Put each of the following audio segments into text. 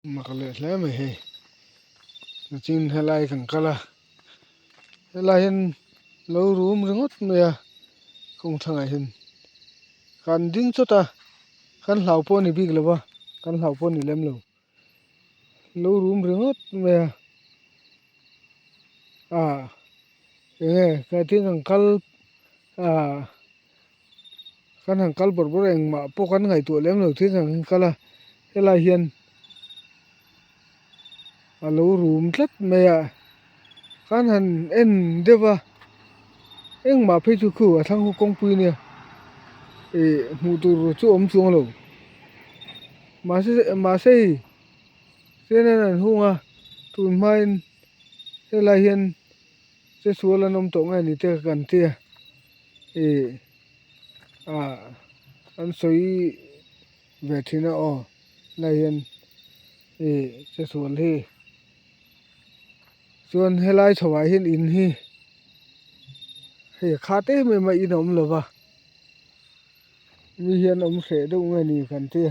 Makalele me he chin helai kan kala helai hen lo room ringot me ya kong thangai hen kan ding chota kan hlau po ni big lo ba kan hlau po ni lem lo room ringot me ya ka ting ang kal kan hang kal bor eng ma po kan ngai tu lem lo thing ang kala helai hian alo room tlat me ya kan han en dewa eng ma phe chu khu athang hu kong pui ne mu tur chu om chuang lo ma se senen an hunga tun main helai hian se suala nom to ngai ni te kan te an soi ve thina lai hian se sual hi chuan helai thawai hian in hi khate me ma inom lo ba mi hian om se do ngai ni kan te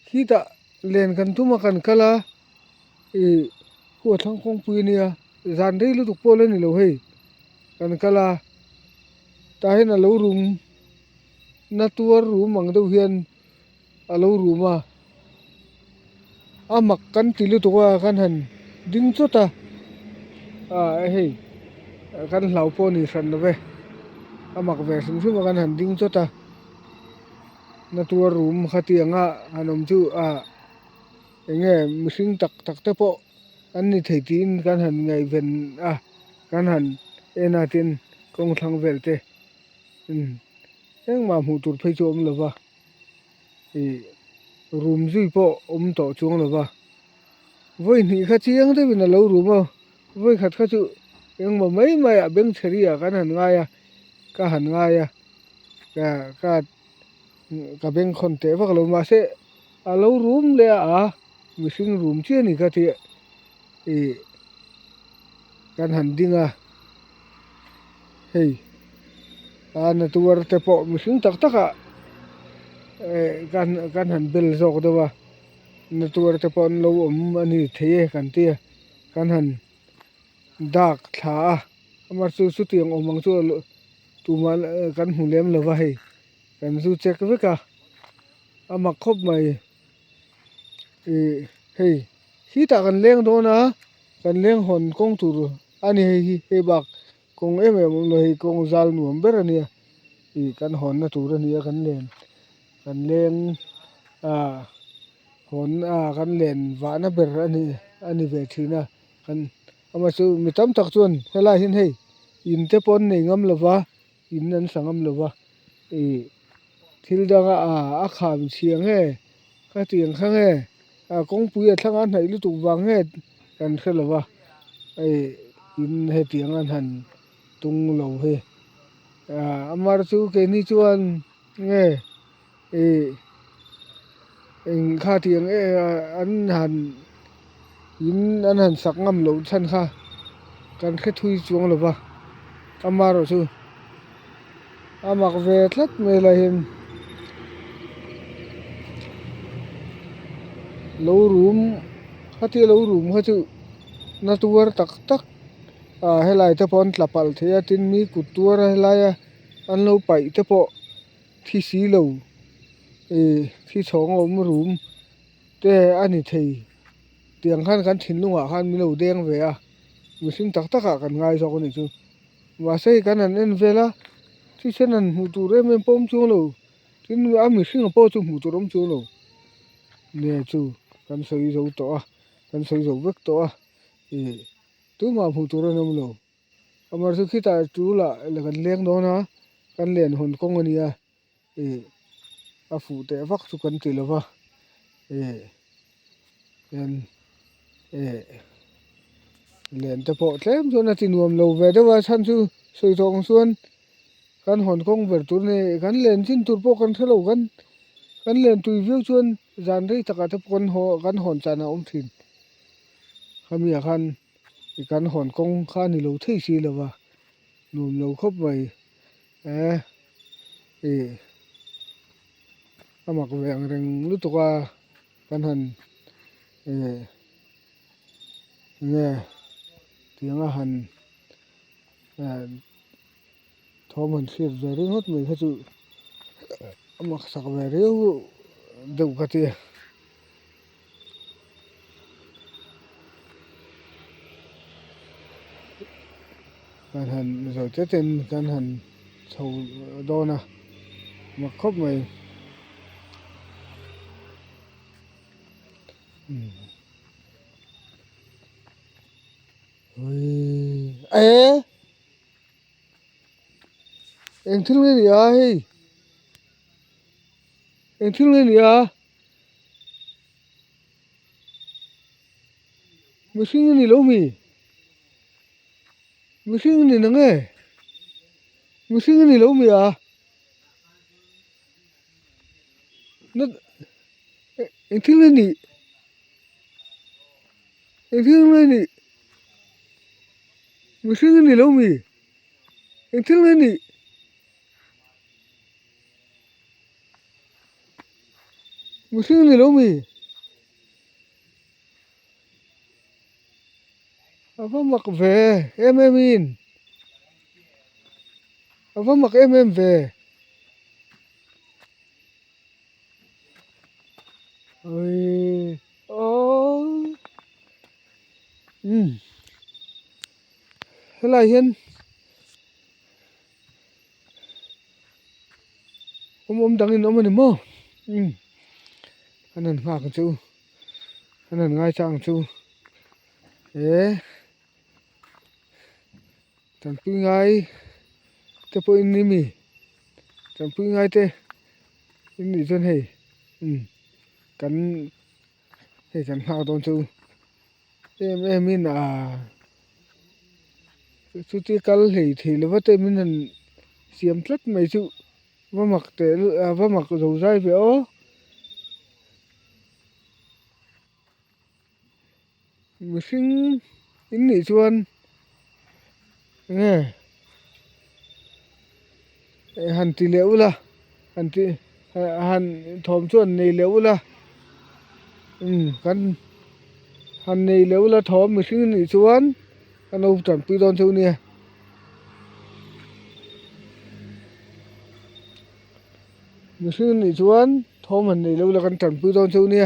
kita len kan tuma kan kala hu thang kong pui nia zan dei lu tuk pol ni lo kan kala ta hin alo room na tuar room ang do hian alo room mak kan tilu to kan han ding chota kan hlau po ni san ve amak ve sum kan han ding chota na tuar room khati anga anom chu enge mihring tak te po an ni theitin kan han ngai ven kan han ena tin kong thlang velte eng ma mu tur phei chu om lo ba room zui po om to chuang lo ba voi ni kha chiang te bin lo room voi khat kha chu eng ma mai beng chheri kan han nga ya ka han nga ya ka beng khon te wa lo ma se alo room le mihring room che ni kha ti kan han dinga na tuar te po mihring tak kan han bel zok do wa na tuar te po lo om ani the kan ti kan han dak tha amar su tiang omang chu tu mal kan hulem lo wa kan zu check ve ka amak khop mai hi ta kan leng do na kan leng hon kong tur ani he bak kong em lo kong zal nuam ber ani kan hon na tur ani kan leng hon kan len wa na ber ani ve thina kan ama chu mi tam tak chuan helai hin in te pon nei ngam lova in an sangam lova thil danga kham chiang ka tiang khang kong pui thlang an nei lu tu wang kan khelova in he tiang an han tung lo amar chu ke ni chuan nge eng kha tiang an han in an han sak ngam lo than kha kan khe thui chuang lova amaro chu amak ve thlat me la hin lo room khati lo room kha chu na tuar tak helai te pon tlapal thea tin mi kutur helai an lo pai te po thi si lo thi chong om room te ani thei tiang kan thin lunga khan mi lo deng ve mihring tak kan ngai zok ani chu wa sei kan an en vela thi chen an hu tur em pom chu lo tin mihring po chu hu tur om chu lo ne chu kan soi zo to kan soi zo vek to tu ma hu tur nom lo amar chu khita tu la le kan leng do na kan len hon kong ani fu te vak chu kan ti lova len te po tlem chu na ti nuam lo ve de wa chan chu soi tong suan kan hon kong ver tur ne kan len chin tur po kan thelo kan len tui view chuan zan rei taka te pon kan hon chana om thin khamia khan kan hon kong kha ni lo thei si lova num lo khop mai มักแวงเรงรู้ตัวว่ากันหันเนี่ยเตียงอาหารทอมันเสียใจเรื่องฮดไม่เขาจะมักสักแวเรียวเดูกะเตียกันหันเราจะเต็นกันหันชาวโดนะมักครบไหมเฮ้ยเอ็งถึงเลยนี่เฮ้ยเอ็งถึงเลยนี่ไม่ใช่นี่แล้วไม่ใช่นี่นังไม่ใช่นี่แล้วนั่นเอ็งถึงเลยนี่เอ็งถึงเลยนี่ไม่ใช่นี่แล้วเอ็งถึงเลยนี่ไม่ใช่นี่แล้วapa mak ve in apa mak ve oi oh helai hian dangin omani mo anan nga ka chu anan ngai chang chu tan pi ngai te po in ni mi tan pi ngai te in ni chon hei kan hei kan ha don chu em in chu ti kal hei thei lo te min han siam tlat mai chu wa mak te wa mak zo zai ve o mishing in ni chuan nghe han ti leu la han thom chuan nei leu la kan han nei leu la thom mishing ni chuan kan au tan pi don chu ni mishing ni chuan thom han nei leu la kan tan pi don chu ni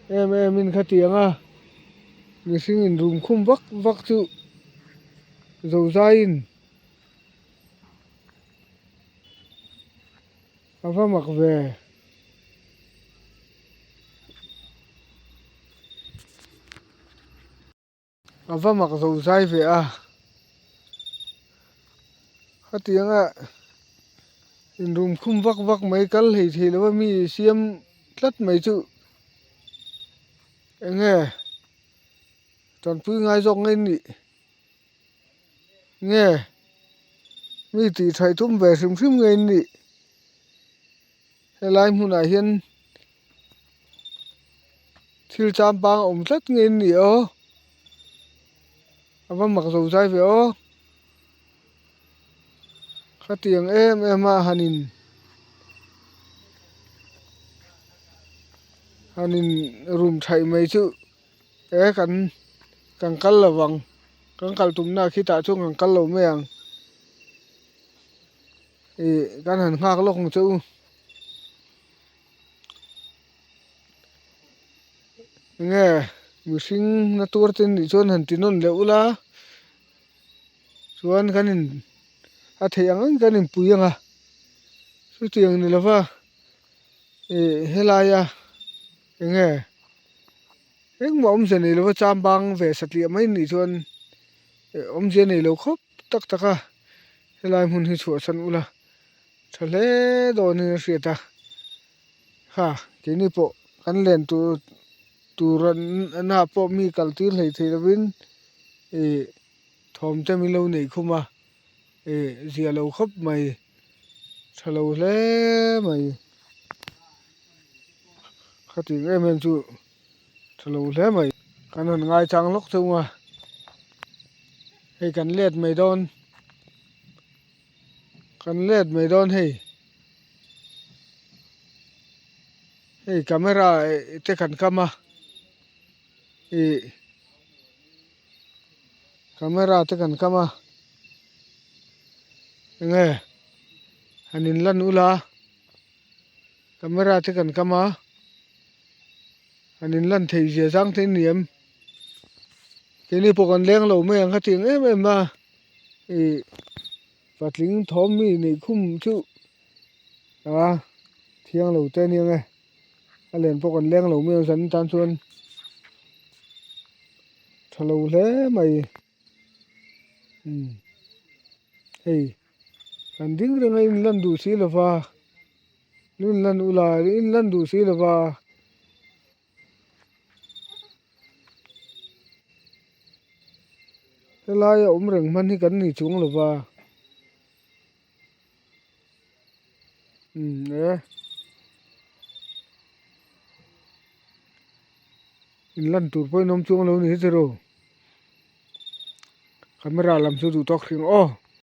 em in kha tiang mishing in room khum vak chu zo zain ava mak ve ava mak zo zai ve kha tiang in room khum vak mai kal hei thei lo mi siam tlat mai chu nghe tan pi ngai jong ngai ni nghe mi ti thai thum ve sim ngai ni helai mun a hian thil cham pang om tlat ngai ni ava mak zo zai ve kha tiang em hanin room thai mai chu kan kal lawang kan kal tum na khi ta chu kan kal lo me ang kan han ngak lok chu nghe mishing na tur tin ni chon han tinon leula chuan kanin a theiang kanin puyanga chu tiang ni lawa helaya nghe mom je nei lo cham bang ve satli mai ni chuan om je nei lo khop tak taka helai mun hi chu san ula thale do ni riata ha ke ni po kan len tu ran na po mi kaltir hei thei win thom te mi lo nei khuma zia lo khop mai thalo le mai khati em chu thalo le mai kan han ngai chang lok chunga ให้กันเลดไม่ดอนกันเลดไม่ดอนให้kamera te kan kama kamera te kan kama nge hanin lan ula kamera te kan kama hanin lan thei je jang te niam kini pokan leng lo me ang khating em ma patling thom mi nei khum chu thiang lo te ni nge alen pokan leng lo me san tan chuan thalo hle mai kan ding reng in lan du si lova lun lan ula in lan du si lova helai reng man hi kan ni chung lova in lan tur poi nom chung lo ni zero kamera lam chu du tok thing